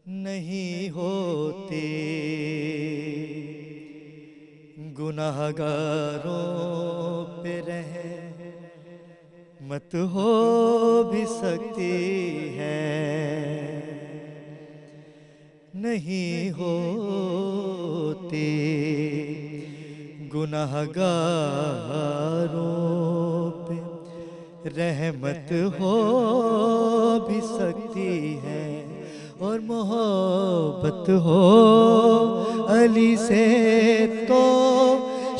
نہیں ہوتے گناہگاروں پہ رحمت ہو بھی سکتی ہے، نہیں ہوتے گناہگاروں پہ رحمت ہو بھی سکتی ہے، اور محبت ہو علی سے تو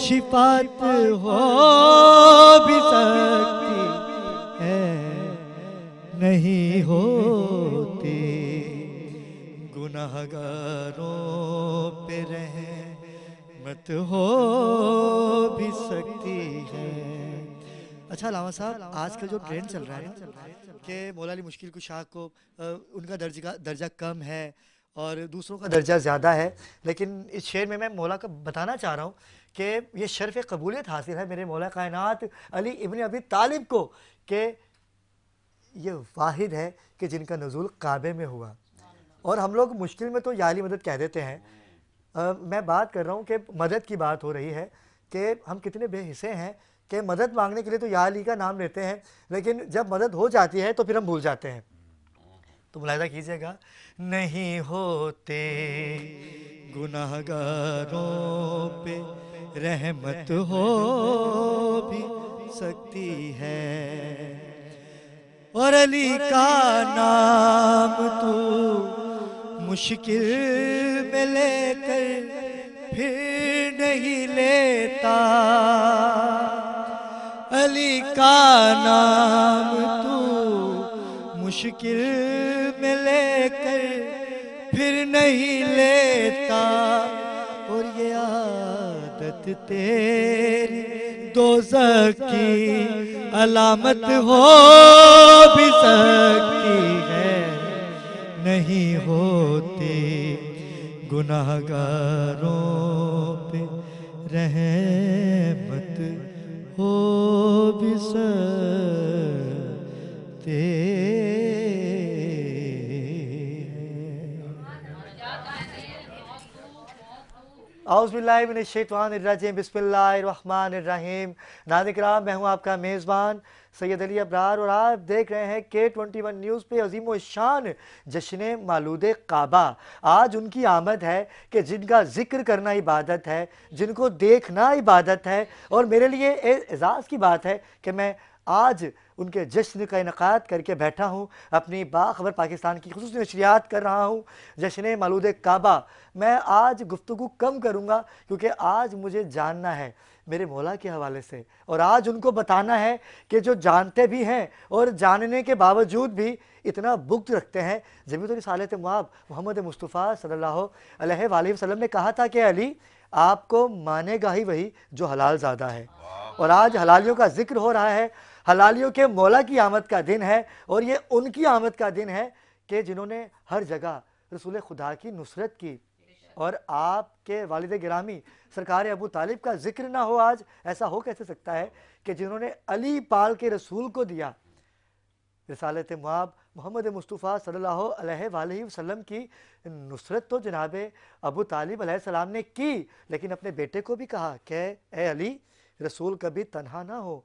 شفاعت ہو بھی سکتی ہے، نہیں ہوتے گناہگاروں پہ رحمت ہو بھی سکتی ہے۔ اچھا علامہ صاحب، آج کل جو ٹرینڈ چل رہا ہے نا کہ مولا علی مشکل کشا کو ان کا درجہ کم ہے اور دوسروں کا درجہ زیادہ ہے، لیکن اس شعر میں مولا کا بتانا چاہ رہا ہوں کہ یہ شرف قبولیت حاصل ہے میرے مولا کائنات علی ابن ابی طالب کو، کہ یہ واحد ہے کہ جن کا نزول کعبے میں ہوا، اور ہم لوگ مشکل میں تو یا علی مدد کہہ دیتے ہیں۔ میں بات کر رہا ہوں کہ مدد کی بات ہو رہی ہے کہ ہم کتنے بے حصے ہیں کہ مدد مانگنے کے لیے تو یا علی کا نام لیتے ہیں، لیکن جب مدد ہو جاتی ہے تو پھر ہم بھول جاتے ہیں۔ تو ملاحظہ کیجئے گا، نہیں ہوتے گناہگاروں پہ رحمت ہو بھی سکتی ہے، اور علی کا نام تو مشکل میں لے کر پھر نہیں لیتا، علی کا نام تو مشکل میں لے کر پھر نہیں لیتا، اور یہ عادت تیری دوزخ کی علامت ہو بھی سکتی ہے، نہیں ہوتے گناہگاروں پہ رحمت ہو بھی سکتے اعوذ باللہ من الشیطان الرجیم، بسم اللہ الرحمن الرحیم۔ ناظرین کرام، میں ہوں آپ کا میزبان سید علی ابرار، اور آپ دیکھ رہے ہیں K21 نیوز پہ عظیم الشان جشن مولود کعبہ۔ آج ان کی آمد ہے کہ جن کا ذکر کرنا عبادت ہے، جن کو دیکھنا عبادت ہے، اور میرے لیے اعزاز کی بات ہے کہ میں آج ان کے جشن کا انعقاد کر کے بیٹھا ہوں، اپنی باخبر پاکستان کی خصوصی نشریات کر رہا ہوں جشن مولود کعبہ۔ میں آج گفتگو کم کروں گا کیونکہ آج مجھے جاننا ہے میرے مولا کے حوالے سے، اور آج ان کو بتانا ہے کہ جو جانتے بھی ہیں اور جاننے کے باوجود بھی اتنا بغض رکھتے ہیں۔ جبھی تو رسالت مآب محمد مصطفیٰ صلی اللہ علیہ وآلہ وسلم نے کہا تھا کہ علی آپ کو مانے گا ہی وہی جو حلال زادہ ہے، اور آج حلالیوں کا ذکر ہو رہا ہے، حلالیوں کے مولا کی آمد کا دن ہے، اور یہ ان کی آمد کا دن ہے کہ جنہوں نے ہر جگہ رسول خدا کی نصرت کی، اور آپ کے والد گرامی سرکار ابو طالب کا ذکر نہ ہو آج، ایسا ہو کیسے سکتا ہے کہ جنہوں نے علی پال کے رسول کو دیا۔ رسالت مآب محمد مصطفیٰ صلی اللہ علیہ وآلہ وسلم کی نصرت تو جناب ابو طالب علیہ السلام نے کی، لیکن اپنے بیٹے کو بھی کہا کہ اے علی، رسول کبھی تنہا نہ ہو،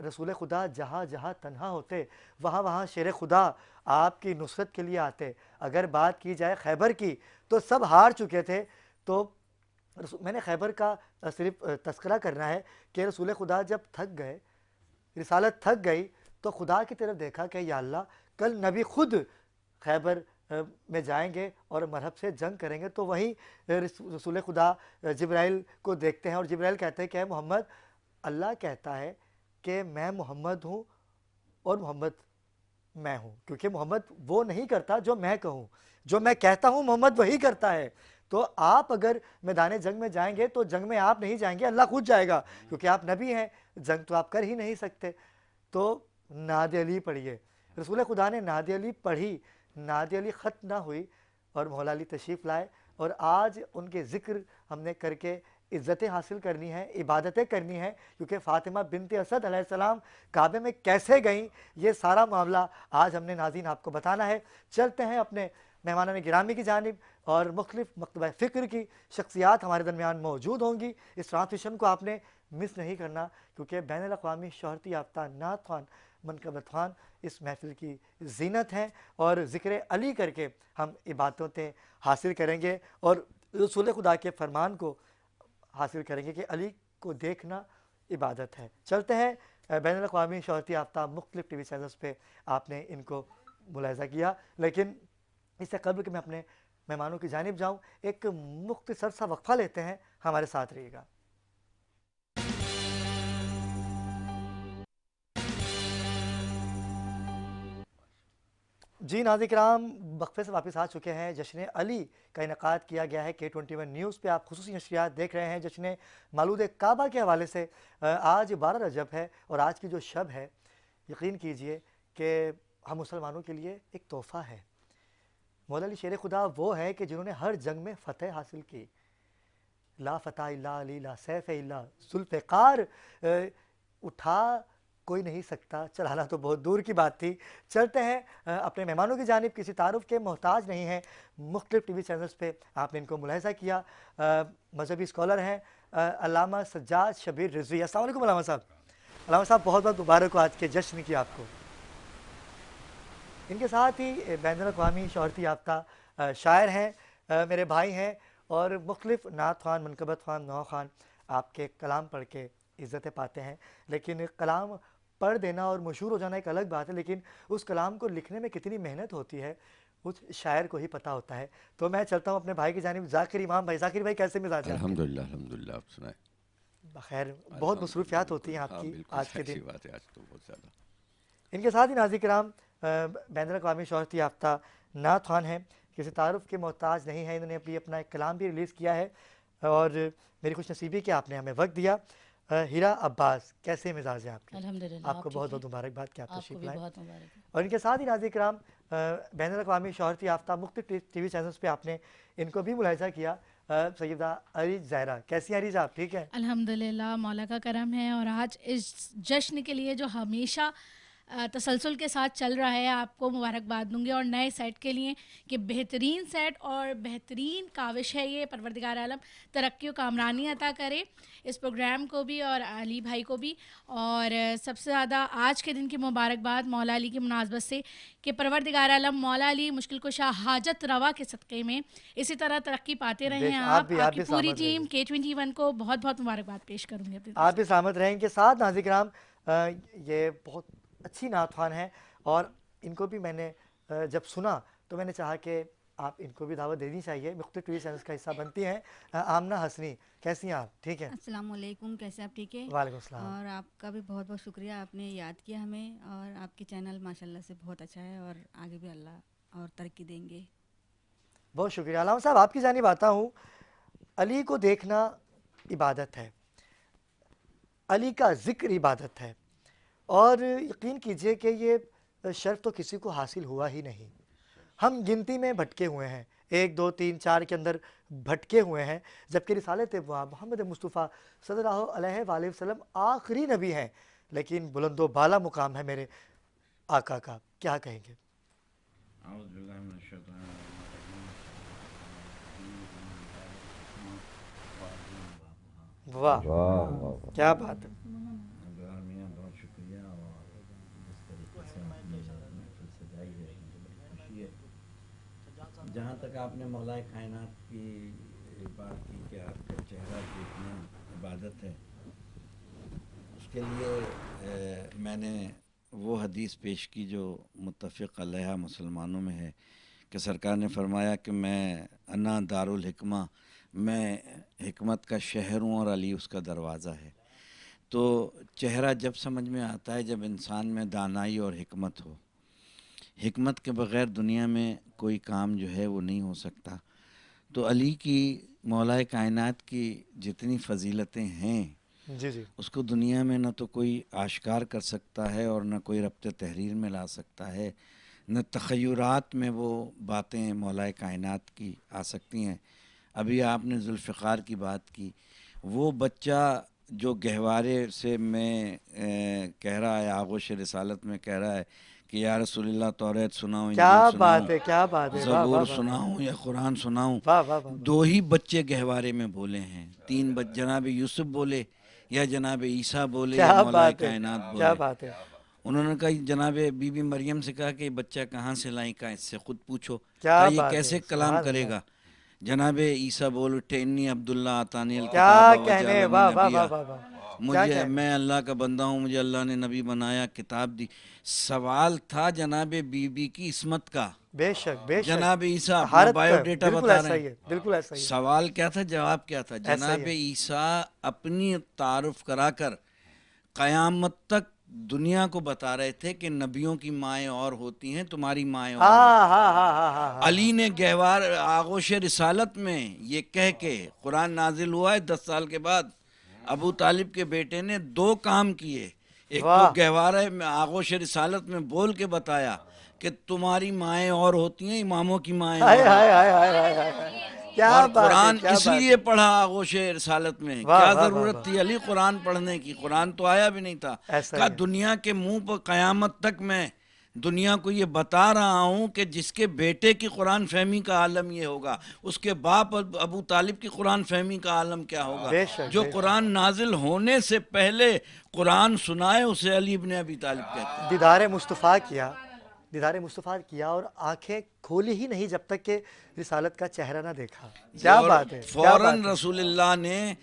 رسول خدا جہاں جہاں تنہا ہوتے وہاں وہاں شیر خدا آپ کی نصرت کے لیے آتے۔ اگر بات کی جائے خیبر کی تو سب ہار چکے تھے، تو میں نے خیبر کا صرف تذکرہ کرنا ہے کہ رسول خدا جب تھک گئے، رسالت تھک گئی، تو خدا کی طرف دیکھا کہ یا اللہ، کل نبی خود خیبر میں جائیں گے اور مرحب سے جنگ کریں گے، تو وہیں رسول خدا جبرائیل کو دیکھتے ہیں، اور جبرائیل کہتے ہیں کہ اے محمد، اللہ کہتا ہے کہ میں محمد ہوں اور محمد میں ہوں، کیونکہ محمد وہ نہیں کرتا جو میں کہوں، جو میں کہتا ہوں محمد وہی کرتا ہے۔ تو آپ اگر میدان جنگ میں جائیں گے تو جنگ میں آپ نہیں جائیں گے، اللہ خود جائے گا، کیونکہ آپ نبی ہیں، جنگ تو آپ کر ہی نہیں سکتے۔ تو نعت علی پڑھیے، رسول خدا نے نعت علی پڑھی، نعت علی ختم نہ ہوئی اور مولا علی تشریف لائے، اور آج ان کے ذکر ہم نے کر کے عزتیں حاصل کرنی ہیں، عبادتیں کرنی ہیں، کیونکہ فاطمہ بنت اسد علیہ السلام کعبے میں کیسے گئیں یہ سارا معاملہ آج ہم نے ناظرین آپ کو بتانا ہے۔ چلتے ہیں اپنے مہمانان گرامی کی جانب اور مختلف مکتبہ فکر کی شخصیات ہمارے درمیان موجود ہوں گی۔ اس ٹرانسمیشن کو آپ نے مس نہیں کرنا، کیونکہ بین الاقوامی شہرت یافتہ نعت خوان منقبت خوان اس محفل کی زینت ہیں، اور ذکر علی کر کے ہم عبادتیں حاصل کریں گے اور رسول خدا کے فرمان کو حاصل کریں گے کہ علی کو دیکھنا عبادت ہے۔ چلتے ہیں بین الاقوامی شہرت یافتہ مختلف ٹی وی چینلز پہ آپ نے ان کو ملاحظہ کیا، لیکن اس سے قبل کہ میں اپنے مہمانوں کی جانب جاؤں ایک مختصر سا وقفہ لیتے ہیں، ہمارے ساتھ رہیے گا۔ جی ناظرین کرام، وقفے سے واپس آ چکے ہیں۔ جشن علی کا انعقاد کیا گیا ہے K21 نیوز پہ، آپ خصوصی نشریات دیکھ رہے ہیں۔ جشن مولود کعبہ کے حوالے سے آج 12 رجب ہے، اور آج کی جو شب ہے یقین کیجئے کہ ہم مسلمانوں کے لیے ایک تحفہ ہے۔ مولا علی شیر خدا وہ ہیں کہ جنہوں نے ہر جنگ میں فتح حاصل کی۔ لا فتح الا علی، لا سیف الا ذوالفقار، اٹھا کوئی نہیں سکتا، چلانا تو بہت دور کی بات تھی۔ چلتے ہیں اپنے مہمانوں کی جانب، کسی تعارف کے محتاج نہیں ہیں، مختلف ٹی وی چینلز پہ آپ نے ان کو ملاحظہ کیا۔ مذہبی اسکالر ہیں علامہ سجاد شبیر رضوی۔ السلام علیکم علامہ صاحب۔ علامہ صاحب بہت بہت مبارک ہو آج کے جشن کی آپ کو۔ ان کے ساتھ ہی بین الاقوامی شہرت یافتہ شاعر ہیں، میرے بھائی ہیں، اور مختلف نعت خوان منقبت خوان نو خوان آپ کے کلام پڑھ کے عزتیں پاتے ہیں۔ لیکن کلام پڑھ دینا اور مشہور ہو جانا ایک الگ بات ہے، لیکن اس کلام کو لکھنے میں کتنی محنت ہوتی ہے اس شاعر کو ہی پتہ ہوتا ہے۔ تو میں چلتا ہوں اپنے بھائی کی جانب، ذاکر امام بھائی۔ ذاکر بھائی کیسے مزاج ہیں آپ کے؟ الحمدللہ الحمدللہ، آپ سنائیں۔ بخیر، بہت مصروفیات ہوتی ہیں آپ ہاں کی بالکل آج کے دن۔ ایسی بات ہے، آج تو بہت زیادہ۔ ان کے ساتھ ہی ناظرین کرام بین الاقوامی شہرت یافتہ نعت خوان ہیں، کسی تعارف کے محتاج نہیں ہیں۔ انہوں نے ابھی اپنا ایک کلام بھی ریلیز کیا ہے، اور میری خوش نصیبی کہ آپ نے ہمیں وقت دیا۔ ہیرا عباس، کیسے مزاج ہیں آپ کے؟ الحمدللہ، آپ کو آپ بہت ٹھیک بہت ہیں؟ مبارکباد کہ آپ آپ کو تشریف بھی لائیں۔ بہت مبارک ہے۔ اور ان کے ساتھ ہی ناظرین کرام بین الاقوامی شہرت یافتہ مختلف ٹی وی چینلز پہ آپ نے ان کو بھی ملاحظہ کیا۔ سیدہ عریج زہرا، کیسی ہیں عریج آپ؟ ٹھیک ہیں؟ الحمدللہ، مولا کا کرم ہے، اور آج اس جشن کے لیے جو ہمیشہ تسلسل کے ساتھ چل رہا ہے، آپ کو مبارکباد دوں گی، اور نئے سیٹ کے لیے کہ بہترین سیٹ اور بہترین کاوش ہے یہ۔ پروردگار عالم ترقی و کامرانی عطا کرے اس پروگرام کو بھی اور علی بھائی کو بھی، اور سب سے زیادہ آج کے دن کی مبارکباد مولا علی کی مناسبت سے کہ پروردگار عالم مولا علی مشکل کشا حاجت روا کے صدقے میں اسی طرح ترقی پاتے رہیں آپ آپ کی بھی پوری سلامت ٹیم رہیے۔ K21 کو بہت بہت مبارکباد پیش کروں گی اپنی طرف آپ سے۔ بھی سلامت رہیں۔ ان کے ساتھ ناظرین کرام یہ بہت اچھی نعت خوان ہیں، اور ان کو بھی میں نے جب سنا تو میں نے چاہا کہ آپ ان کو بھی دعوت دینی چاہیے، مختلف ٹی وی چینلز کا حصہ بنتی ہیں۔ آمنہ حسنی، کیسی ہیں آپ؟ ٹھیک ہیں؟ السلام علیکم، کیسے آپ؟ ٹھیک ہے، وعلیکم السلام۔ اور آپ کا بھی بہت بہت شکریہ، آپ نے یاد کیا ہمیں، اور آپ کے چینل ماشاءاللہ سے بہت اچھا ہے، اور آگے بھی اللہ اور ترقی دیں گے۔ بہت شکریہ۔ علامہ صاحب آپ کی جانب آتا ہوں۔ علی کو دیکھنا عبادت ہے، علی کا ذکر عبادت ہے، اور یقین کیجئے کہ یہ شرف تو کسی کو حاصل ہوا ہی نہیں۔ ہم گنتی میں بھٹکے ہوئے ہیں، 1 2 3 4 کے اندر بھٹکے ہوئے ہیں، جبکہ رسالت محمد مصطفیٰ صلی اللہ علیہ وآلہ وسلم آخری نبی ہیں، لیکن بلند و بالا مقام ہے میرے آقا کا۔ کیا کہیں گے؟ اعوذ باللہ من الشیطان واہ، کیا بات ہے۔ میاں بہت شکریہ، اور جس طریقے سے آپ نے محفل سجائی ہے مجھے بڑی خوشی ہے۔ جہاں تک آپ نے مولا کائنات کی بات کی کہ آپ کا چہرہ دیکھنا عبادت ہے، اس کے لیے میں نے وہ حدیث پیش کی جو متفق علیہ مسلمانوں میں ہے کہ سرکار نے فرمایا کہ میں انا دار الحکمہ، میں حکمت کا شہر ہوں اور علی اس کا دروازہ ہے۔ تو چہرہ جب سمجھ میں آتا ہے جب انسان میں دانائی اور حکمت ہو۔ حکمت کے بغیر دنیا میں کوئی کام جو ہے وہ نہیں ہو سکتا۔ تو علی کی، مولا کائنات کی جتنی فضیلتیں ہیں جی جی، اس کو دنیا میں نہ تو کوئی آشکار کر سکتا ہے اور نہ کوئی ربط تحریر میں لا سکتا ہے، نہ تخیرات میں وہ باتیں مولا کائنات کی آ سکتی ہیں۔ ابھی آپ نے ذوالفقار کی بات کی، وہ بچہ جو گہوارے سے میں کہہ رہا ہے، آغوش رسالت میں کہہ رہا ہے کہ یا رسول اللہ توریت سناؤں، کیا انجیل بات سناؤں، ہے، کیا بات ہے، واہ واہ زبور واہ سناؤں یا قرآن سناؤں، واہ واہ واہ، دو ہی بچے گہوارے میں بولے ہیں، تین جناب یوسف بولے یا جناب عیسیٰ بولے یا کیا مولا بات ہے، کائنات کیا بولے۔ بات ہے، انہوں نے کہا جناب بی بی مریم سے کہا کہ یہ بچہ کہاں سے لائیں، کہا اس سے خود پوچھو، کیا کہا یہ بات کیسے ہے، کلام سبحان کرے اللہ، گا۔ جناب عیسیٰ بول اٹھے انی عبداللہ آتانی الکتاب کیا کہنے، وجعلنی واہ واہ نبیہ، واہ واہ واہ، کیا مجھے کہنے، میں اللہ کا بندہ ہوں، مجھے اللہ نے نبی بنایا، کتاب دی۔ سوال تھا جناب بی بی کی عصمت کا، بے شک بے شک، جناب عیسیٰ اپنا طہارت بایو کا، ڈیٹا بالکل بتا رہے ایسا ہیں۔ ہی ہے، بالکل ایسا ہی ہے، سوال کیا تھا، جواب کیا تھا؟ ایسا ہی جناب ہے، عیسیٰ اپنی تعارف کرا کر قیامت تک دنیا کو بتا رہے تھے کہ نبیوں کی مائیں اور ہوتی ہیں، تمہاری مائیں اور ہوتی ہیں۔ ہاں ہاں ہاں ہاں ہاں ہاں، علی نے گہوار آغوش رسالت میں یہ کہہ کے، قرآن نازل ہوا ہے 10 سال کے بعد، ابو طالب کے بیٹے نے 2 کام کیے، ایک تو واہ، گہوارہ آغوش رسالت میں بول کے بتایا کہ تمہاری مائیں اور ہوتی ہیں، اماموں کی مائیں اور ہائے ہوتی ہائے ہیں، ہائے ہائے ہائے ہائے ہائے، کیا اور بات ہے، قرآن کیا اس بات لیے ہے، پڑھا آغوش رسالت میں، واہ کیا واہ واہ ضرورت واہ، تھی علی قرآن پڑھنے کی؟ قرآن تو آیا بھی نہیں تھا۔ ایسا کہا ہی ہے، دنیا کے منہ پر قیامت تک میں دنیا کو یہ بتا رہا ہوں کہ جس کے بیٹے کی قرآن فہمی کا عالم یہ ہوگا، اس کے باپ ابو طالب کی قرآن فہمی کا عالم کیا ہوگا۔ بے شک جو بے شک، قرآن نازل ہونے سے پہلے قرآن سنائے اسے علی ابن ابی طالب کہتے ہیں۔ دیدار مصطفیٰ کیا، دیدار مصطفیٰ کیا اور آنکھیں کھولی ہی نہیں جب تک کہ رسالت کا چہرہ نہ دیکھا، کیا اور بات ہے، کیا فوراً بات ہے، رسول اللہ نے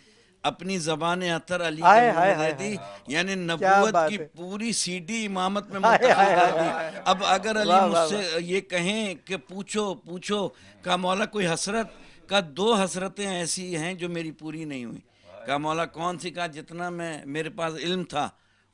اپنی زبان عطر علی کے ہائے منہ ہائے میں دے ہائے دی، ہائے، یعنی کیا نبوت بات کی ہے، پوری سی ڈی امامت میں ہائے منتقل ہائے کر ہائے دی۔ ہائے، اب اگر علی واہ مجھ واہ سے واہ، یہ کہیں کہ پوچھو پوچھو، کہا مولا کوئی حسرت؟ کہا 2 حسرتیں ایسی ہیں جو میری پوری نہیں ہوئی۔ کہا مولا کون سی؟ کہا جتنا میرے پاس علم تھا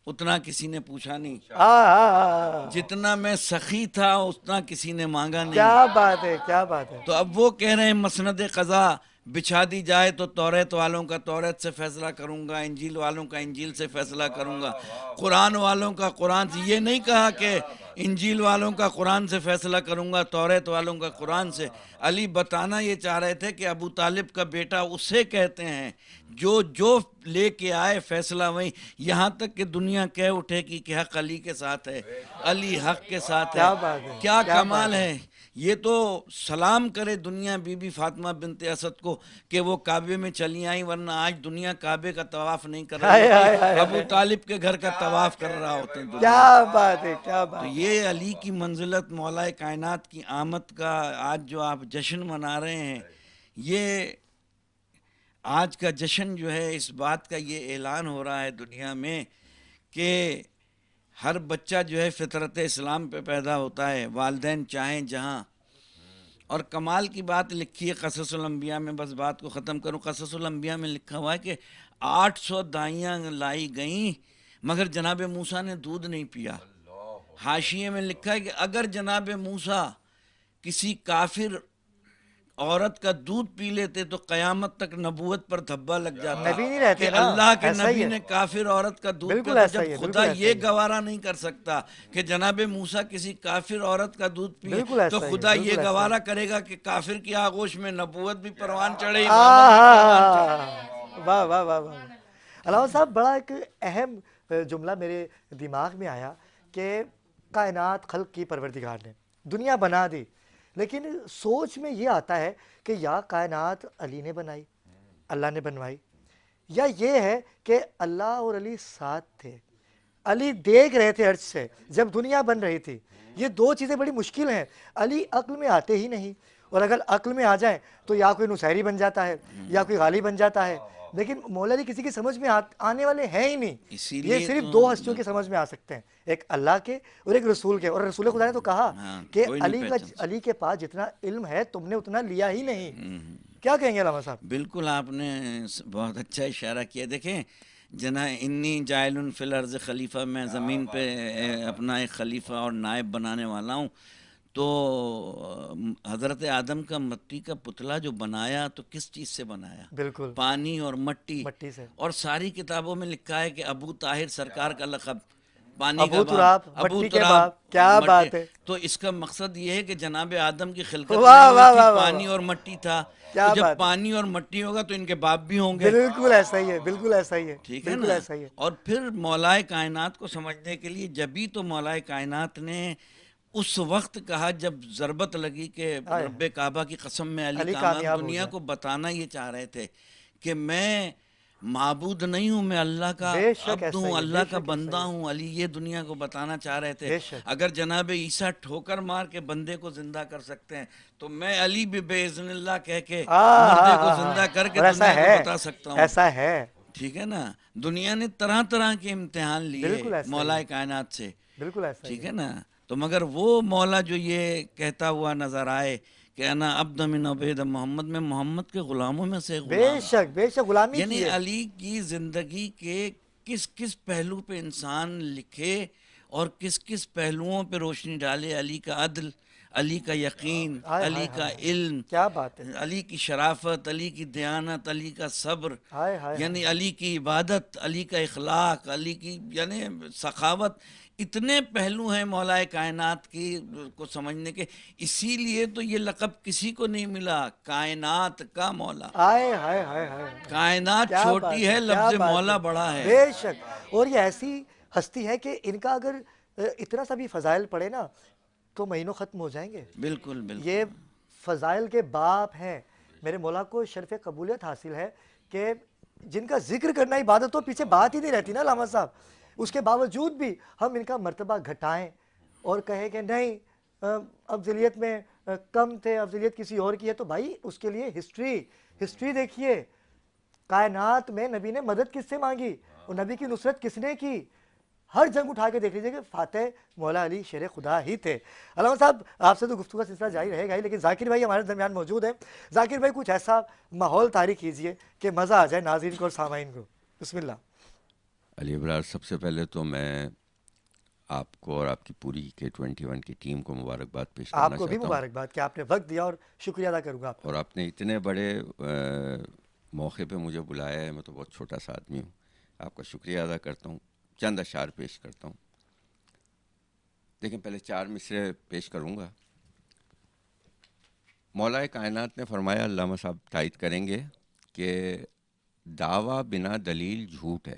اتنا کسی نے پوچھا نہیں، ہاں ہاں ہاں ہاں، جتنا میں سخی تھا اتنا کسی نے مانگا نہیں۔ کیا بات ہے، کیا بات ہے، تو اب وہ کہہ رہے ہیں مسند قضا بچھا دی جائے تو توریت والوں کا توریت سے فیصلہ کروں گا، انجیل والوں کا انجیل سے فیصلہ کروں گا، قرآن والوں کا قرآن سے۔ یہ نہیں کہا کہ انجیل والوں کا قرآن سے فیصلہ کروں گا، توریت والوں کا قرآن سے۔ علی بتانا یہ چاہ رہے تھے کہ ابو طالب کا بیٹا اسے کہتے ہیں جو لے کے آئے فیصلہ وہی، یہاں تک کہ دنیا کہہ اٹھے کہ حق علی کے ساتھ ہے، علی حق کے ساتھ ہے۔ کیا بات ہے، کیا کیا کمال بات ہے، ہے! یہ تو سلام کرے دنیا بی بی فاطمہ بنت اسد کو کہ وہ کعبے میں چلی آئیں، ورنہ آج دنیا کعبے کا طواف نہیں کر رہی ہائے ہائے ہوتی، ہائے ابو ہائے، طالب کے گھر کا طواف کر رہا ہوتے ہیں دنیا۔ کیا بات ہے، کیا تو بات ہے، یہ علی کی منزلت، مولا کائنات کی آمد کا آج جو آپ جشن منا رہے ہیں، یہ آج کا جشن جو ہے اس بات کا یہ اعلان ہو رہا ہے دنیا میں کہ ہر بچہ جو ہے فطرت اسلام پہ پیدا ہوتا ہے، والدین چاہیں جہاں۔ اور کمال کی بات لکھی ہے قصص الانبیاء میں، بس بات کو ختم کروں، قصص الانبیاء میں لکھا ہوا ہے کہ 800 دائیاں لائی گئیں مگر جناب موسیٰ نے دودھ نہیں پیا۔ حاشیے میں لکھا ہے کہ اگر جناب موسیٰ کسی کافر عورت کا دودھ پی لیتے تو قیامت تک نبوت پر دھبا لگ جاتا نبی نہیں رہتے کہ نا، اللہ کے ایسا ہی نبی ہے، نے کافر عورت کا دودھ پیا۔ بالکل تو ایسا جب ہی ہے، خدا بالکل ایسا یہ ہی ہے، گوارا نہیں کر سکتا کہ جناب موسیٰ کسی کافر عورت کا دودھ پیے، بالکل تو ایسا ہی ہے، خدا یہ بالکل ایسا ہی گوارا ہے، کرے گا کہ کافر کی آغوش میں نبوت بھی پروان چڑھے، امامت بھی پروان چڑھے۔ آہ، واہ واہ واہ واہ، علامہ صاحب بڑا ایک اہم جملہ میرے دماغ میں آیا کہ کائنات خلق کی پروردگار نے دنیا بنا دی، لیکن سوچ میں یہ آتا ہے کہ یا کائنات علی نے بنائی، اللہ نے بنوائی، یا یہ ہے کہ اللہ اور علی ساتھ تھے، علی دیکھ رہے تھے عرش سے جب دنیا بن رہی تھی۔ یہ 2 چیزیں بڑی مشکل ہیں، علی عقل میں آتے ہی نہیں، اور اگر عقل میں آ جائیں تو یا کوئی نصیری بن جاتا ہے یا کوئی غالی بن جاتا ہے، لیکن مولا علی کسی کی سمجھ میں آنے والے ہیں ہی نہیں۔ اسی یہ لیے صرف تو 2 ہستیوں کی سمجھ میں آ سکتے ہیں، ایک اللہ کے اور ایک رسول کے، اور رسول خدا نے تو کہا ہاں، کہ کوئی نہیں پہچان علی کے پاس جتنا علم ہے تم نے اتنا لیا ہی نہیں۔ کیا کہیں گے علامہ صاحب؟ بالکل آپ نے بہت اچھا اشارہ کیا۔ دیکھیں انی جائل فی الارض خلیفہ، میں زمین پہ اپنا ایک خلیفہ اور نائب بنانے والا ہوں۔ تو حضرت آدم کا مٹی کا پتلا جو بنایا تو کس چیز سے بنایا؟ بالکل، پانی اور مٹی۔ مٹی سے، اور ساری کتابوں میں لکھا ہے کہ ابو طاہر سرکار کا لقب پانی کا ابو تراب، باپ، ابو مٹی کے تراب، باپ، کیا مٹی۔ بات ہے، تو اس کا مقصد یہ ہے کہ جناب آدم کی خلقت واہ نہیں واہ ہوئی واہ تھی، واہ پانی واہ، اور مٹی تھا، کیا تو جب بات ہے، پانی اور مٹی ہوگا تو ان کے باپ بھی ہوں گے، بالکل ایسا ہی ہے، بالکل ایسا ہی ہے، ٹھیک ہے بالکل نا؟ ایسا ہی ہے، اور پھر مولائے کائنات کو سمجھنے کے لیے جبھی تو مولائے کائنات نے اس وقت کہا جب ضربت لگی کہ آئے رب کعبہ کی قسم میں علی علی کامران کامیاب ہو دنیا جائے، کو بتانا یہ چاہ رہے تھے کہ میں معبود نہیں ہوں، میں اللہ کا بے شک عبد ایسا ہوں، ہی ہے، اللہ بے کا شک بندہ ایسا ہی ہوں، علی یہ دنیا کو بتانا چاہ رہے ہے، تھے۔ بے شک، اگر جناب عیسیٰ ٹھوکر مار کے بندے کو زندہ کر سکتے ہیں تو میں علی بھی بے اذن اللہ کہہ کے مردے کو زندہ کر کے اور ایسا دنیا کو ہے، بتا سکتا ہوں، ایسا ہے، ٹھیک ہے نا؟ دنیا نے طرح طرح کے امتحان لیے بالکل ایسا ہی مولا ہے، کائنات سے، بالکل ایسا ہی ٹھیک ہے، ہے نا؟ تو مگر وہ مولا جو یہ کہتا ہوا نظر آئے کہ انا عبد من عبید محمد، میں محمد کے غلاموں میں سے غلام، بے شک غلامی یعنی کی ہے، علی کی زندگی کے کس کس پہلو پہ انسان لکھے اور کس کس پہلوؤں پہ روشنی ڈالے، علی کا عدل، علی کا یقین، ہائے علی ہائے کا ہائے، علم، کیا بات ہے، علی کی شرافت، علی کی دیانت، علی کا صبر، ہائے ہائے یعنی علی کی عبادت، علی کا اخلاق، علی کی یعنی سخاوت، اتنے پہلو ہیں مولا کائنات کی کو سمجھنے کے، اسی لیے تو یہ لقب کسی کو نہیں ملا، کائنات کا مولا۔ ہائے ہائے ہائے ہائے، کائنات کیا چھوٹی بات ہے، ہے، کیا لفظ بات مولا ہے، بڑا ہے۔ بے شک، اور یہ ایسی ہستی ہے کہ ان کا اگر اتنا سا بھی فضائل پڑے نا تو مہینوں ختم ہو جائیں گے، بالکل یہ بالکل، فضائل کے باپ ہیں، میرے مولا کو شرف قبولیت حاصل ہے کہ جن کا ذکر کرنا عبادت تو پیچھے بات ہی نہیں رہتی نا علامہ صاحب، اس کے باوجود بھی ہم ان کا مرتبہ گھٹائیں اور کہیں کہ نہیں افضلیت میں کم تھے، افضلیت کسی اور کی ہے، تو بھائی اس کے لیے ہسٹری دیکھیے، کائنات میں نبی نے مدد کس سے مانگی اور نبی کی نصرت کس نے کی، ہر جنگ اٹھا کے دیکھ لیجئے کہ فاتح مولا علی شیر خدا ہی تھے۔ علامہ صاحب آپ سے تو گفتگو کا سلسلہ جاری رہے گا ہی، لیکن ذاکر بھائی ہمارے درمیان موجود ہیں، ذاکر بھائی کچھ ایسا ماحول طاری کیجئے کہ مزہ آ جائے ناظرین کو اور سامعین کو، بسم اللہ۔ علی ابرار، سب سے پہلے تو میں آپ کو اور آپ کی پوری K21 کی ٹیم کو مبارکباد پیش آپ کرنا کو بھی چاہتا ہوں، مبارکباد کہ آپ نے وقت دیا اور شکریہ ادا کروں گا آپ کا۔ اور آپ نے اتنے بڑے موقع پہ مجھے بلایا ہے، میں تو بہت چھوٹا سا آدمی ہوں، آپ کا شکریہ ادا کرتا ہوں، چند اشعار پیش کرتا ہوں، لیکن پہلے 4 مصرے پیش کروں گا۔ مولا کائنات نے فرمایا، علامہ صاحب تائید کریں گے، کہ دعویٰ بنا دلیل جھوٹ ہے۔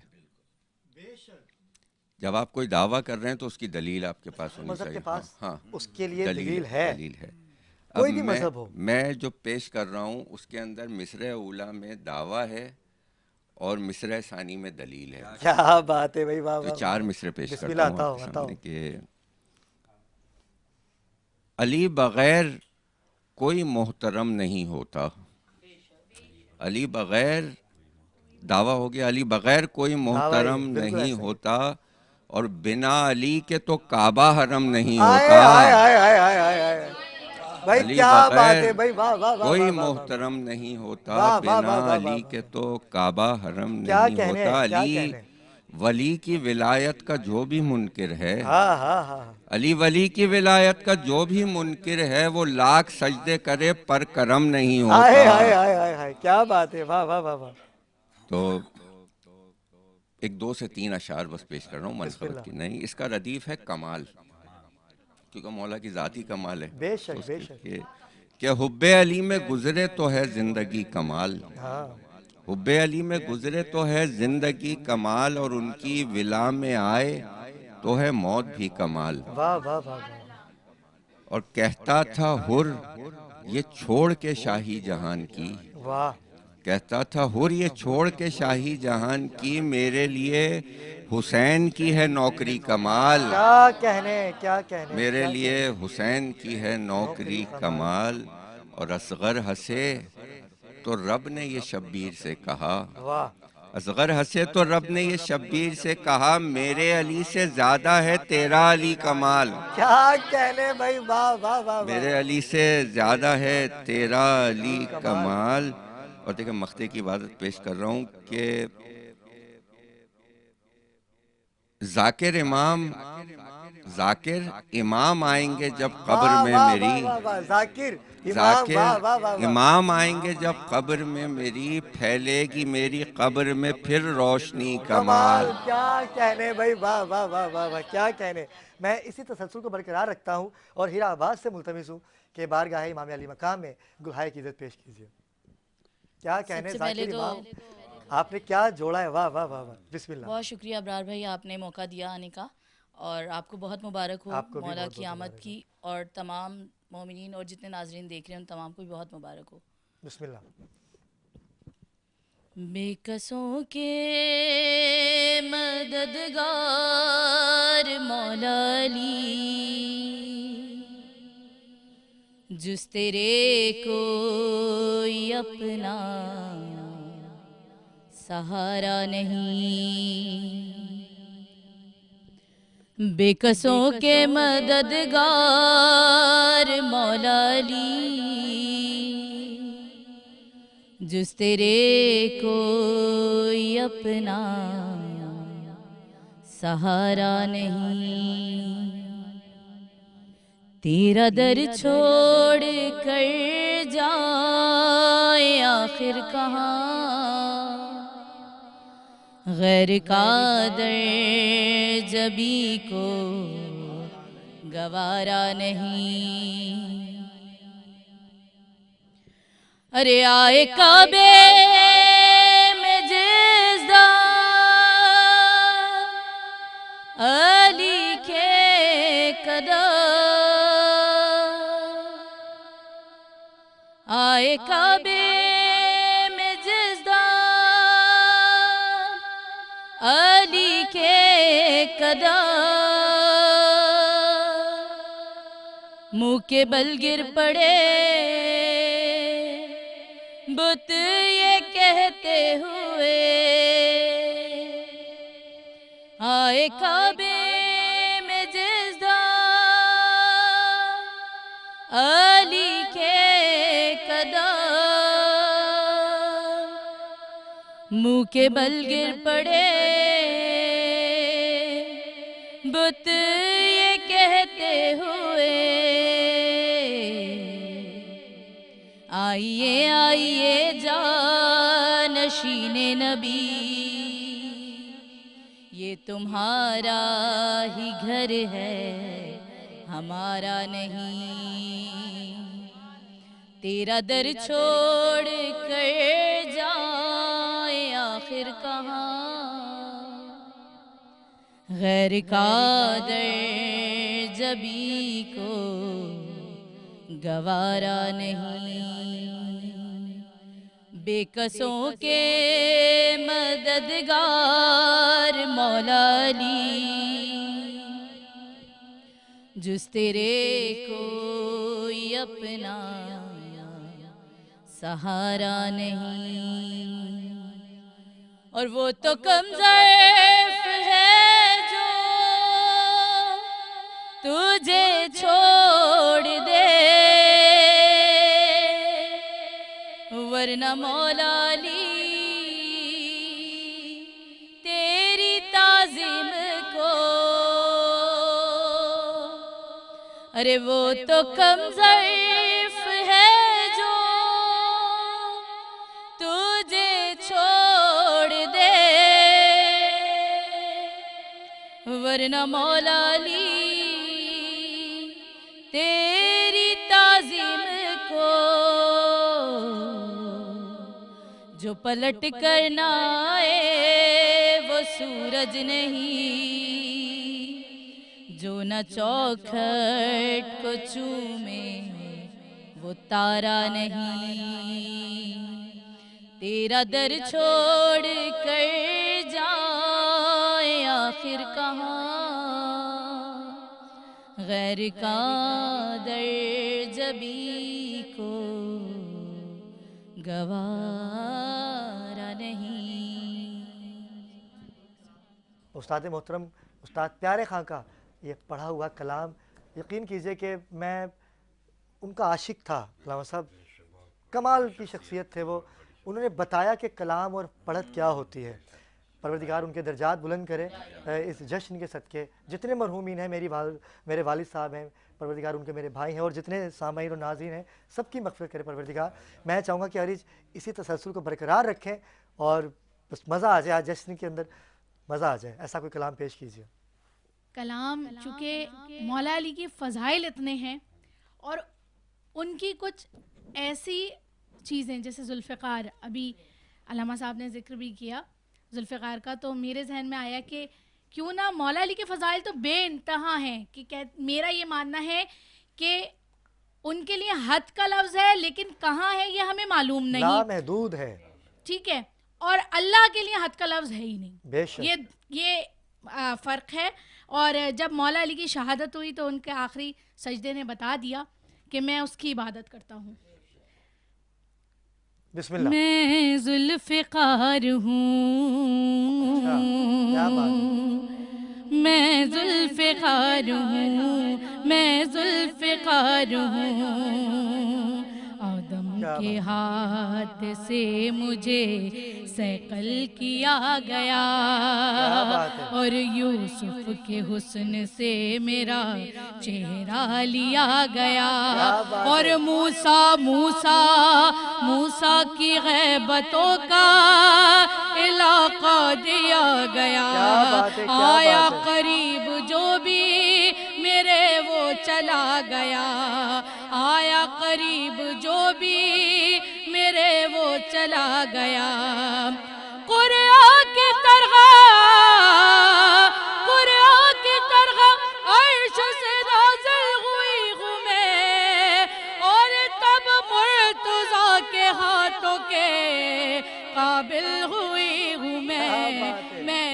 جب آپ کوئی دعویٰ کر رہے ہیں تو اس کی دلیل آپ کے پاس ہونی مذہب چاہیے۔ کے ہاں پاس ہاں، اس کے لیے دلیل دلیل ہے، دلیل ہے۔ اب کوئی بھی مذہب ہو۔ میں جو پیش کر رہا ہوں اس کے اندر مصرع اولیٰ میں دعویٰ ہے اور مصرع ثانی میں دلیل ہے۔ کیا بات ہے بھائی، واہ تو واہ 4 واہ، مصرے پیش بسم کرتا اللہ، ہوں آپ عطاؤ کے عطاؤ۔ سامنے کہ علی بغیر کوئی محترم نہیں ہوتا، علی بغیر دعویٰ ہو گیا، علی بغیر کوئی دعویٰ ہی ہے، محترم بالکل نہیں ایسا ہی ہے۔ ہوتا، اور بنا علی کے تو کعبہ حرم نہیں آئے ہوتا، آئے آئے آئے آئے آئے آئے، بھائی علی کیا بات بغیر ہے بھائی، واہ واہ واہ کوئی واہ واہ واہ، محترم نہیں ہوتا، واہ واہ بنا واہ واہ واہ علی واہ، کے تو کعبہ حرم کیا نہیں کہنے، ہوتا۔ کیا علی کہنے، ولی کی ولایت کا جو بھی منکر ہے، ہاں ہاں ہاں، علی ولی کی ولایت کا جو بھی منکر ہے، وہ لاکھ سجدے کرے پر کرم نہیں آئے ہوتا۔ آئے آئے آئے آئے، کیا بات ہے، واہ واہ واہ واہ، تو ایک 2 سے 3 اشعار بس پیش کر رہا ہوں، بسم منقبت اللہ، کی نہیں، اس کا ردیف ہے کمال، کیونکہ مولا کی ذاتی کمال ہے، بے تو شک اس بے کے شک، کہ حب علی میں گزرے تو ہے زندگی کمال، ہاں، حب علی میں گزرے تو ہے زندگی کمال، اور ان کی ولا میں آئے تو ہے موت بھی کمال، واہ واہ واہ واہ، اور کہتا تھا حر یہ چھوڑ کے شاہی جہان کی، واہ، کہتا تھا حر یہ چھوڑ کے شاہی جہان کی، میرے لیے حسین کی ہے نوکری کمال، کیا کہنے، کیا کہنے، میرے کیا لیے کہنے، حسین کی ہے نوکری کمال، اور اصغر ہنسے تو رب نے یہ شبیر سے کہا، واہ، اصغر ہنسے تو رب نے یہ شبیر سے کہا، میرے علی سے زیادہ ہے تیرا علی کمال، کیا کہنے بھائی، واہ واہ واہ واہ، میرے علی سے زیادہ ہے تیرا علی کمال۔ اور دیکھیں مقطع کی عبادت پیش کر رہا ہوں کہ ذاکر امام آئیں گے جب قبر واہ میں واہ میری، واہ واہ واہ، ذاکر امام، ذاکر واہ واہ واہ واہ، امام آئیں گے جب قبر میں میری، پھیلے گی میری قبر میں پھر روشنی کمال، کمال۔ کیا کہنے بھائی، واہ واہ واہ واہ واہ، کیا کہنے۔ میں اسی تسلسل کو برقرار رکھتا ہوں اور ہیرا عباس سے ملتمس ہوں کہ بارگاہ امام علی مقام میں گلہائے کی عزت پیش کیجیے۔ کیا کہنے سب سے پہلے ذاکر تو امام، آپ نے کیا جوڑا ہے، واہ واہ واہ واہ، بسم اللہ۔ بہت شکریہ ابرار بھائی، آپ نے موقع دیا آنے کا، اور آپ کو بہت مبارک ہو آپ کو بھی مولا بہت کی بہت آمد مبارک ہو۔ کی، اور تمام مومنین اور جتنے ناظرین دیکھ رہے ہیں ان تمام کو بھی بہت مبارک ہو۔ بسم اللہ۔ بے قصوں کے مددگار مولا علی، جس تیرے کوئی اپنا سہارا نہیں، بے قصوں کے مددگار مولا علی، جس تیرے کوئی اپنا سہارا نہیں، تیرا در چھوڑ کر جائے آخر کہاں، غیر کا در جبی کو گوارا نہیں، ارے آئے کعبے میں جس علی کے قدم، آئے کعبے میں جس علی کے قدم، منہ کے بل گر پڑے بت یہ کہتے ہوئے، آئے کعبے میں جس علی کے قدم، منہ کے بل گر پڑے بت یہ کہتے ہوئے، آئیے آئیے جانشین نبی، یہ تمہارا ہی گھر ہے ہمارا نہیں، تیرا در چھوڑ کر جائیں آخر کہاں، غیر کا در جبی کو گوارا نہیں، بے قصوں کے مددگار مولا علی، جس تیرے کوئی اپنا سہارا نہیں، اور وہ تو کم ضعف ہے جو تجھے چھوڑ دے، ورنہ مولا علی تیری تعظیم کو، ارے وہ تو کم ضعیف ہے جو تجھے چھوڑ دے، ورنہ مولا علی تیری تعظیم کو، جو پلٹ کر نہ آئے وہ سورج نہیں، جو نہ چوکھٹ کو چومے وہ تارا نہیں، تیرا در چھوڑ کر جائیں آخر کہاں، غیر کا در جبی کو گوارا نہیں۔ استاد محترم استاد پیارے خان کا یہ پڑھا ہوا کلام، یقین کیجئے کہ میں ان کا عاشق تھا۔ علامہ صاحب کمال کی شخصیت تھے وہ، انہوں نے بتایا کہ کلام اور پڑھت کیا ہوتی ہے۔ پروردگار ان کے درجات بلند کرے اس جشن کے صدقے. جتنے مرحومین ہیں میرے والد صاحب ہیں پروردگار ان کے میرے بھائی ہیں, اور جتنے سامعین اور ناظرین ہیں سب کی مغفرت کرے پروردگار. میں چاہوں گا کہ عریج اسی تسلسل کو برقرار رکھیں اور بس مزہ آ جائے, آج جشن کے اندر مزہ آ جائے. ایسا کوئی کلام پیش کیجیے. کلام چونکہ مولا علی کی فضائل اتنے ہیں اور ان کی کچھ ایسی چیزیں جیسے ذوالفقار, ابھی علامہ صاحب نے ذکر بھی کیا ذوالفقار کا, تو میرے ذہن میں آیا کہ کیوں نہ مولا علی کے فضائل تو بے انتہا ہیں, کہ میرا یہ ماننا ہے کہ ان کے لیے حد کا لفظ ہے لیکن کہاں ہے یہ ہمیں معلوم نہیں, لامحدود ہے, ٹھیک ہے, اور اللہ کے لیے حد کا لفظ ہے ہی نہیں. بے شک. یہ فرق ہے. اور جب مولا علی کی شہادت ہوئی تو ان کے آخری سجدے نے بتا دیا کہ میں اس کی عبادت کرتا ہوں. بسم اللہ. میں ذوالفقار ہوں, کیا بات, میں ذوالفقار ہوں, میں ذوالفقار ہوں, آدم کے ہاتھ سے مجھے سیقل کیا گیا اور یوسف کے حسن سے میرا چہرہ لیا گیا اور موسیٰ کی غیبتوں کا علاقہ دیا گیا. آیا قریب جو بھی میرے وہ چلا گیا, آیا قریب جو بھی میرے وہ چلا گیا. قرآن کی طرح عرش سے نازل ہوئی ہوں میں, اور تب مرتضیٰ کے ہاتھوں کے قابل ہوئی ہوں میں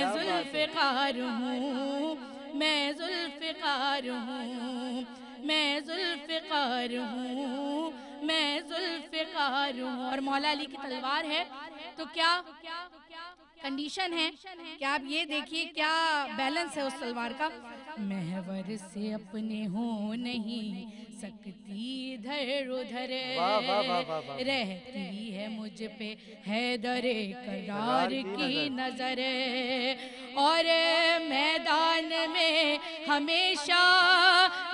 ذوالفقار ہوں, میں ذوالفقار ہوں, میں ذوالفقار ہوں, میں ذوالفقار ہوں. اور مولا علی کی تلوار ہے تو کیا کنڈیشن ہے کہ آپ یہ دیکھیے کیا بیلنس ہے اس تلوار کا. محور سے اپنے ہو نہیں سکتی ادھر ادھر, رہتی ہے مجھ پہ حیدر کرار کی نظر, اور میدان میں ہمیشہ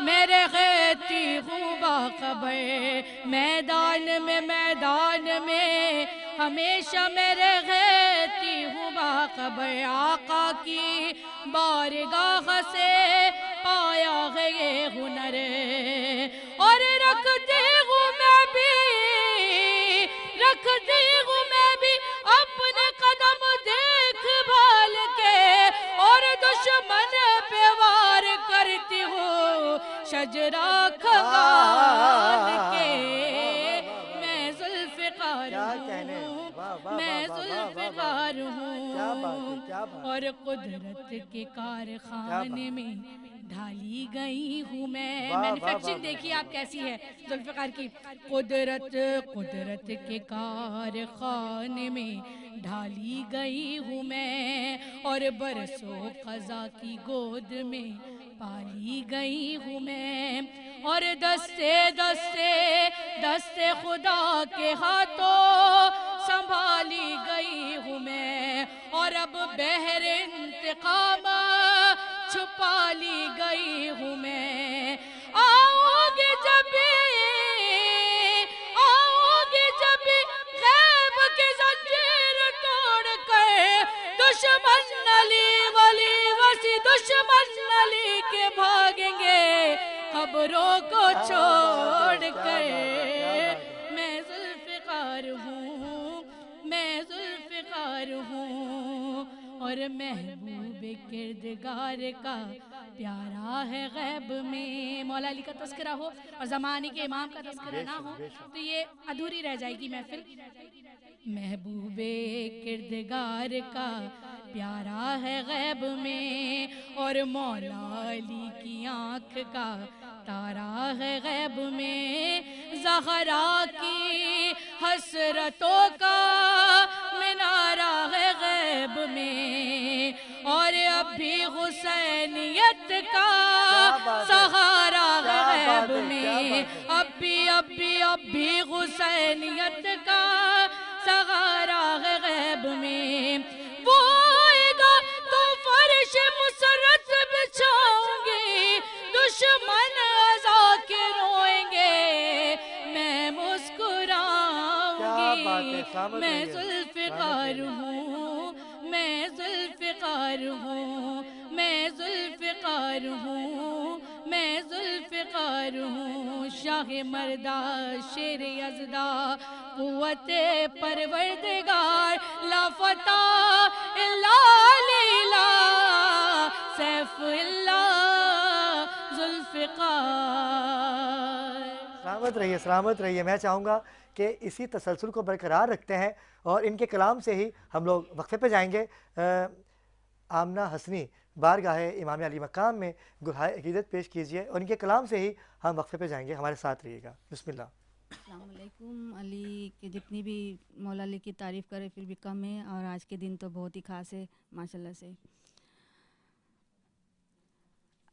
میں رہتی ہوں باخبر, میدان میں ہمیشہ میں رہتی ہوں باخبر. آقا کی بارگاہ سے پایا ہے یہ ہنر, اور رکھتی ہوں میں بھی اپنے قدم دیکھ بھال کے, اور دشمن پہ وار کرتی ہوں شجرہ کھغان کے. میں ذوالفقار ہوں, میں ذوالفقار ہوں, اور قدرت کے کارخانے میں ڈھالی گئی ہوں میں. مینوفیکچرنگ دیکھیے آپ کیسی ہے ذوالفقار کی. قدرت کے کارخانے میں ڈھالی گئی ہوں میں, اور برسوں قضا کی گود میں پالی گئی ہوں میں, اور دستے خدا کے ہاتھوں سنبھالی گئی ہوں میں, اور اب بحر انتقام چھپا لی گئی ہوں میں. آؤں گی جب غیب کی زنجیر توڑ کر, دشمن علی کے بھاگیں گے قبروں کو چھوڑ کر. میں ذوالفقار ہوں, میں ذوالفقار ہوں, اور محبوب کردگار کا پیارا ہے غیب میں. مولا علی کا تذکرہ ہو اور زمانے کے امام کا تذکرہ نہ ہو تو یہ ادھوری رہ جائے گی محفل. محبوب کردگار کا پیارا ہے غیب میں, اور مولا علی کی آنکھ کا تارا ہے غیب میں. زہرا کی حسرتوں کا منارہ ہے غیب میں, اور اب بھی حسینیت کا سہارا ہے غیب میں. اب بھی حسینیت کا سہارا ہے غیب میں. وہ ذوالفقار ہوں، میں ذوالفقار ہوں، میں ذوالفقار ہوں، میں ذوالفقار ہوں، شاہ مردہ شیر یزدہ قوت پروردگار، لا فتح الا لیلا سیف اللہ ذوالفقار۔ سلامت رہیے۔ میں چاہوں گا کہ اسی تسلسل کو برقرار رکھتے ہیں اور ان کے کلام سے ہی ہم لوگ وقفے پہ جائیں گے۔ آمنہ حسنی بارگاہ امام علی مقام میں گلہائے عقیدت پیش کیجئے اور ان کے کلام سے ہی ہم وقفے پہ جائیں گے، ہمارے ساتھ رہیے گا۔ بسم اللہ۔ السلام علیکم۔ علی کے جتنی بھی مولا علی کی تعریف کرے پھر بھی کم ہے، اور آج کے دن تو بہت ہی خاص ہے ماشاءاللہ سے۔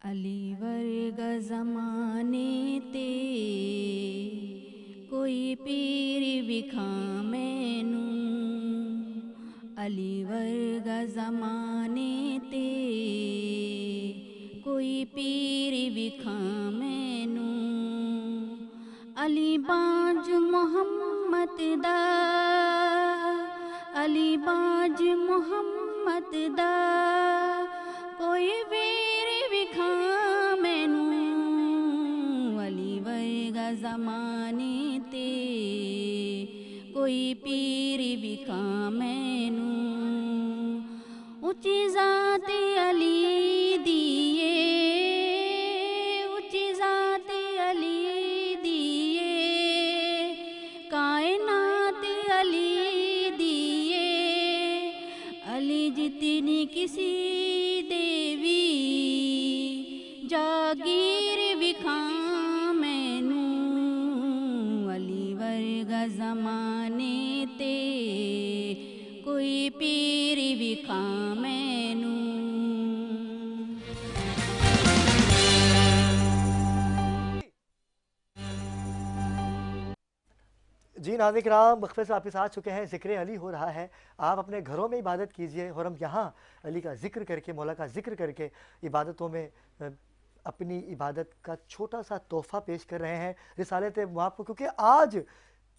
علی ورگا زمانے تے کوئی پیر وکھا مینوں، علی ورگا زمانے تے کوئی پیر وکھا مینوں، علی باج محمد دا، علی باج محمد دا کوئی ویر وکھا مینوں، علی ورگا زمانے تے کوئی پیر وکھا مینوں، اونچی ذات علی دیے، اونچی ذات علی دیے، کائنات علی دیے، علی جتنی کسی دیوی جاگیر وکھا مینوں، علی ورگا زمانے تے کوئی پیر وکھا مینوں۔ جی ناظرین کرام، وقفے سے واپس آ چکے ہیں۔ ذکر علی ہو رہا ہے، آپ اپنے گھروں میں عبادت کیجئے اور ہم یہاں علی کا ذکر کر کے، مولا کا ذکر کر کے عبادتوں میں اپنی عبادت کا چھوٹا سا تحفہ پیش کر رہے ہیں رسالت مواب کو، کیونکہ آج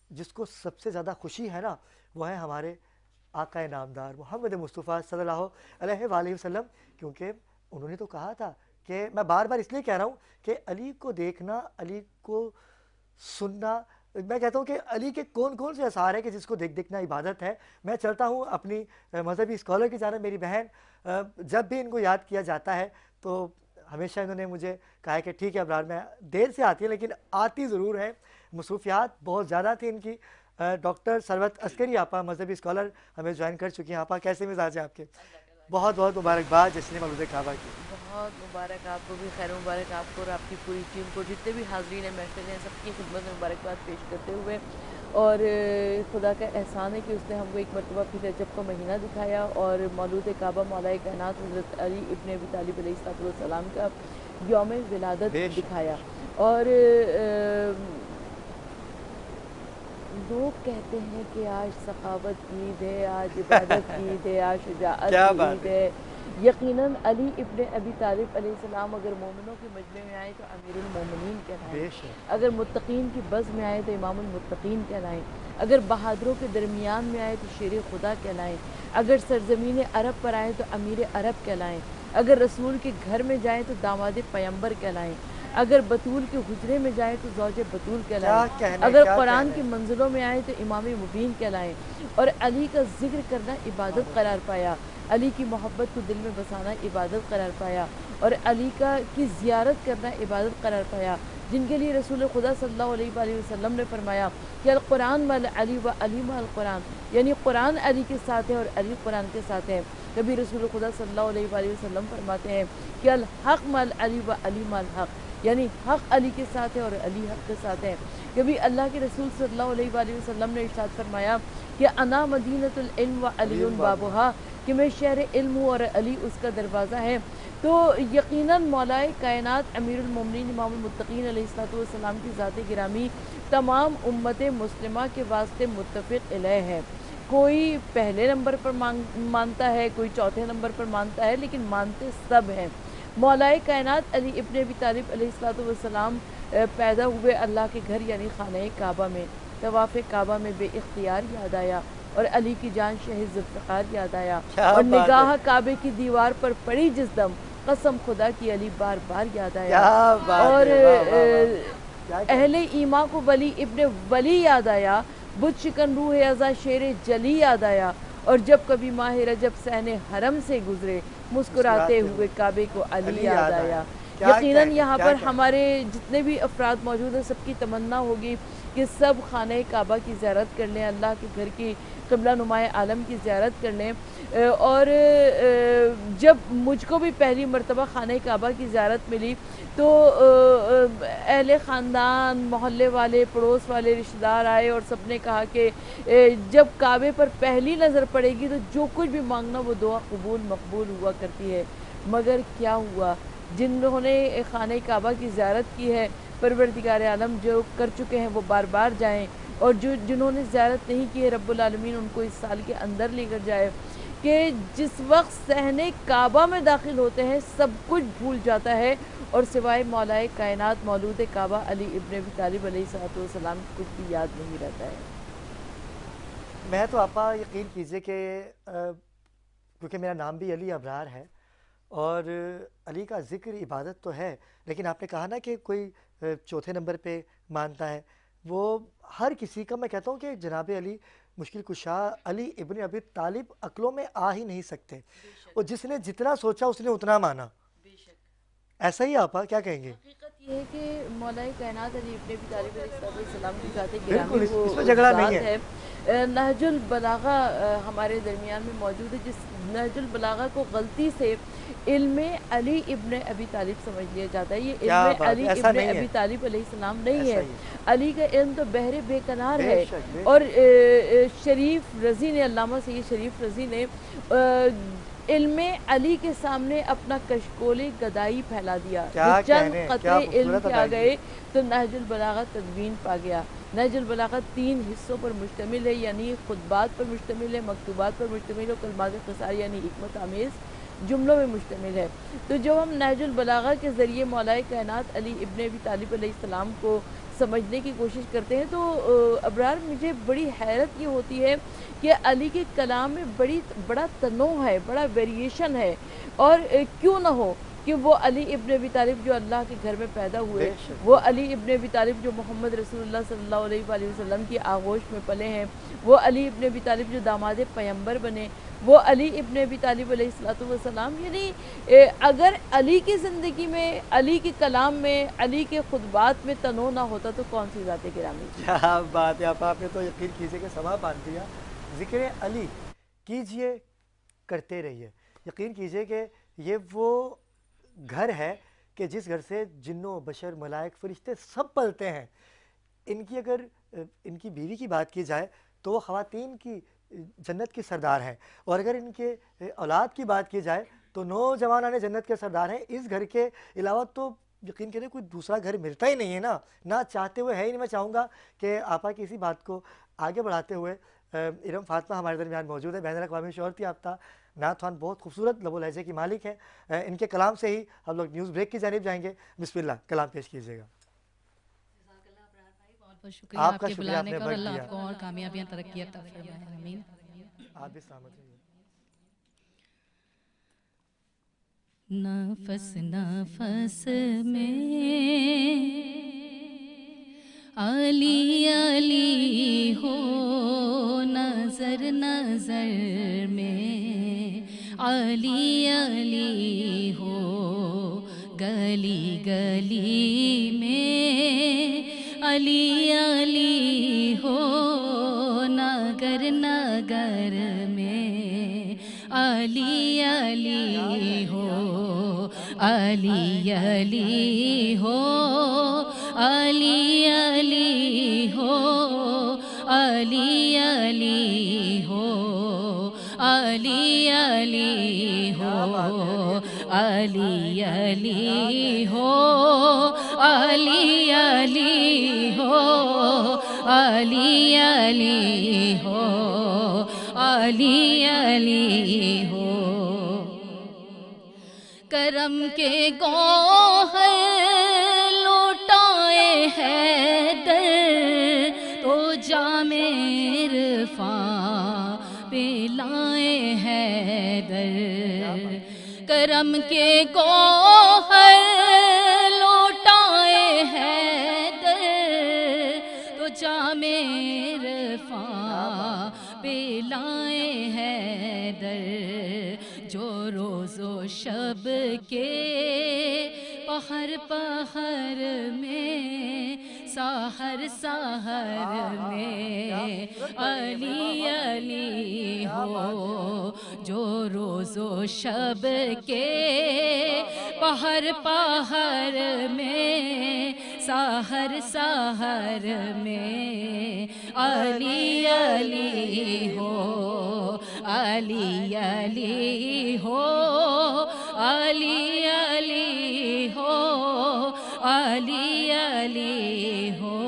جس کو سب سے زیادہ خوشی ہے نا، وہ ہے ہمارے آقا نامدار محمد مصطفیٰ صلی اللہ علیہ وآلہ وسلم، کیونکہ انہوں نے تو کہا تھا کہ میں بار بار اس لیے کہہ رہا ہوں کہ علی کو دیکھنا، علی کو سننا، میں کہتا ہوں کہ علی کے کون کون سے اثار ہیں کہ جس کو دیکھنا عبادت ہے۔ میں چلتا ہوں اپنی مذہبی اسکالر کی جانب، میری بہن جب بھی ان کو یاد کیا جاتا ہے تو ہمیشہ انہوں نے مجھے کہا ہے کہ ٹھیک ہے ابرار، میں دیر سے آتی ہے لیکن آتی ضرور ہے، مصروفیات بہت زیادہ تھی ان کی۔ ڈاکٹر ثروت عسکری آپا مذہبی اسکالر ہمیں جوائن کر چکی ہیں۔ آپا کیسے مزاج ہیں آپ کے؟ بہت بہت مبارکباد جشن مولود کعبہ کی۔ بہت مبارک آپ کو بھی، خیر مبارک آپ کو اور آپ کی پوری ٹیم کو، جتنے بھی حاضرین ہیں محفل ہیں، سب کی خدمت میں مبارکباد پیش کرتے ہوئے، اور خدا کا احسان ہے کہ اس نے ہم کو ایک مرتبہ پھر رجب کا مہینہ دکھایا اور مولود کعبہ مولا کائنات حضرت علی ابن ابی طالب علیہ السلام کا یوم ولادت دکھایا۔ اور لوگ کہتے ہیں کہ آج سخاوت کی عید ہے، آج عبادت کی عید ہے، آج شجاعت کی عید ہے۔ یقیناً علی ابن ابی طالب علیہ السلام اگر مومنوں کے مجمع میں آئے تو امیر المومنین کہلائیں، اگر متقین کی بز میں آئے تو امام المتقین کہلائیں، اگر بہادروں کے درمیان میں آئے تو شیر خدا کہلائیں، اگر سرزمین عرب پر آئے تو امیر عرب کہلائیں، اگر رسول کے گھر میں جائیں تو داماد پیمبر کہلائیں، اگر بطول کے حجرے میں جائیں تو زوج بطول کہلائیں، اگر قرآن کی منزلوں میں آئے تو امام مبین کہلائیں، اور علی کا ذکر کرنا عبادت قرار پایا، علی کی محبت کو دل میں بسانا عبادت قرار پایا، اور علی کی زیارت کرنا عبادت قرار پایا، جن کے لیے رسول خدا صلی اللہ علیہ وآلہ وسلم نے فرمایا کہ القرآن مع علی و علی مع القرآن، یعنی قرآن علی کے ساتھ ہے اور علی قرآن کے ساتھ ہے۔ کبھی رسول خدا صلی اللہ علیہ وآلہ وسلم فرماتے ہیں کہ الحق مع علی و علی مع الحق، یعنی حق علی کے ساتھ ہے اور علی حق کے ساتھ ہے۔ کبھی اللہ کے رسول صلی اللہ علیہ وآلہ وسلم نے ارشاد فرمایا کہ انا مدینۃ العلم و علی بابہا، کہ میں شہر علم ہوں اور علی اس کا دروازہ ہے۔ تو یقیناً مولا کائنات امیر المومنین امام المتقین علیہ السلام کی ذات گرامی تمام امت مسلمہ کے واسطے متفق علیہ ہے۔ کوئی پہلے نمبر پر مانتا ہے، کوئی چوتھے نمبر پر مانتا ہے، لیکن مانتے سب ہیں۔ مولا کائنات علی ابن ابی طالب علیہ السلام پیدا ہوئے اللہ کے گھر یعنی خانہ کعبہ میں۔ طواف کعبہ میں بے اختیار یاد آیا اور علی کی جان شہید ذوالفقار یاد آیا کیا اور بات نگاہ ہے، کعبے کی دیوار پر پڑی جس دم قسم خدا کی علی بار بار یاد آیا کیا بات اور ہے، واہ واہ واہ، کیا کہہ- اہل ایمان کو ولی ابن ولی یاد آیا بت شکن روح ازا شیر جلی یاد آیا اور جب کبھی ماہ رجب صحن حرم سے گزرے مسکراتے ہوئے کعبے کو علی یاد آیا کیا یقیناً کہیں، یہاں کیا پر کہیں۔ ہمارے جتنے بھی افراد موجود ہیں سب کی تمنا ہوگی کہ سب خانہ کعبہ کی زیارت کر لیں، اللہ کے گھر کی قبلہ نمائے عالم کی زیارت کر لیں اور جب مجھ کو بھی پہلی مرتبہ خانہ کعبہ کی زیارت ملی تو اہل خاندان محلے والے پڑوس والے رشتہ دار آئے اور سب نے کہا کہ جب کعبے پر پہلی نظر پڑے گی تو جو کچھ بھی مانگنا وہ دعا قبول مقبول ہوا کرتی ہے، مگر کیا ہوا؟ جن لوگوں نے خانہ کعبہ کی زیارت کی ہے پروردگار عالم جو کر چکے ہیں وہ بار بار جائیں اور جنہوں نے زیارت نہیں کی ہے رب العالمین ان کو اس سال کے اندر لے کر جائے کہ جس وقت صحن کعبہ میں داخل ہوتے ہیں سب کچھ بھول جاتا ہے اور سوائے مولائے کائنات مولود کعبہ علی ابن ابی طالب علیہ السلام کچھ بھی یاد نہیں رہتا ہے۔ میں تو آپا یقین کیجئے کہ کیونکہ میرا نام بھی علی ابرار ہے اور علی کا ذکر عبادت تو ہے، لیکن آپ نے کہا نا کہ کوئی چوتھے نمبر پہ مانتا ہے، وہ ہر کسی کا، میں کہتا ہوں کہ جناب علی مشکل کشا علی ابن ابی طالب عقلوں میں آ ہی نہیں سکتے، اور جس نے جتنا سوچا اس نے اتنا مانا، ایسا ہی آپا کیا کہیں گے؟ حقیقت یہ ہے کہ مولا کائنات علی ابن ابی طالب علیہ السلام کی ذات بالکل، گرامی اس وہ میں جھگڑا نہیں ذات ہے۔ ہے۔ نہج البلاغہ ہمارے درمیان میں موجود ہے، جس نہج البلاغہ کو غلطی سے علم علی ابن ابی طالب سمجھ لیا جاتا ہے، یہ کیا علم بات ہے، علی ایسا ابن نہیں ہے، ابی طالب علیہ السلام نہیں ایسا ہے، ہی ہے، علی کا علم تو بحر بے کنار بے ہے شک، بے اور شک۔ شریف رضی نے علامہ سید شریف رضی نے علم علی کے سامنے اپنا کشکول گدائی پھیلا دیا، کیا جو چند کہنے، کیا قطرے علم خوبصورت کے آ ادائیگی، گئے تو نہج البلاغہ تدوین پا گیا۔ نہج البلاغہ 3 حصوں پر مشتمل ہے، یعنی خطبات پر مشتمل ہے، مکتوبات پر مشتمل ہے، کلمات قصار یعنی حکمت آمیز جملوں میں مشتمل ہے۔ تو جب ہم نہج البلاغہ کے ذریعے مولا کائنات علی ابن ابی طالب علیہ السلام کو سمجھنے کی کوشش کرتے ہیں تو ابرار مجھے بڑی حیرت یہ ہوتی ہے کہ علی کے کلام میں بڑا تنوع ہے، بڑا ویریشن ہے، اور کیوں نہ ہو کہ وہ علی ابن ابی طالب جو اللہ کے گھر میں پیدا ہوئے، بے شک، وہ علی ابن ابی طالب جو محمد رسول اللہ صلی اللہ علیہ وآلہ وسلم کی آغوش میں پلے ہیں، وہ علی ابن ابی طالب جو داماد پیمبر بنے، وہ علی ابن ابی طالب علیہ السلام، یعنی اگر علی کی زندگی میں، علی کے کلام میں، علی کے خطبات میں تنوع نہ ہوتا تو کون سی ذات گرامی تھی؟ کیا بات ہے آپ نے تو یقین کیجئے کہ سما باندھ دیا۔ ذکر علی کیجئے، کرتے رہیے، یقین کیجئے کہ یہ وہ گھر ہے کہ جس گھر سے جنوں بشر ملائک فرشتے سب پلتے ہیں۔ ان کی اگر ان کی بیوی کی بات کی جائے تو وہ خواتین کی جنت کی سردار ہیں، اور اگر ان کے اولاد کی بات کی جائے تو نوجوانان جنت کے سردار ہیں۔ اس گھر کے علاوہ تو یقین کریں کوئی دوسرا گھر ملتا ہی نہیں ہے نا، نہ چاہتے ہوئے ہے ہی نہیں۔ میں چاہوں گا کہ آپا کی اسی بات کو آگے بڑھاتے ہوئے ارم فاطمہ ہمارے درمیان موجود ہے، بین الاقوامی شہرتی یافتہ نعت خوان، بہت خوبصورت لب و لہجے کی مالک ہیں، ان کے کلام سے ہی ہم لوگ نیوز بریک کی جانب جائیں گے۔ بسم اللہ، کلام پیش کیجیے گا۔ بہت بہت شکریہ آپ آپ کا کے شکریہ، بلانے آپ نے کا، اور وقت اللہ دیا، آپ کو اور کامیابیاں ترقی عطا فرمائے، آمین۔ آپ بھی سلامت رہیے۔ نفس نفس میں علی علی ہو، نظر نظر میں علی علی ہو، گلی گلی میں علی علی ہو، نگر نگر میں علی علی ہو، علی علی ہو، علی علی ہو، علی علی ہو، علی علی ہو، علی علی ہو، علی علی ہو، علی علی ہو، علی علی ہو۔ کرم کے گوہر لوٹائے حیدر تو جام عرفان حیدر کرم کے گوہر لوٹائے حیدر تو جام عرفاں پلائے حیدر جو روز و شب کے پہر پہر میں سحر سحر میں علی علی ہو جو روز و شب کے پہر پہر میں سحر سحر میں علی علی ہو علی علی ہو علی علی ہو علی علی ہو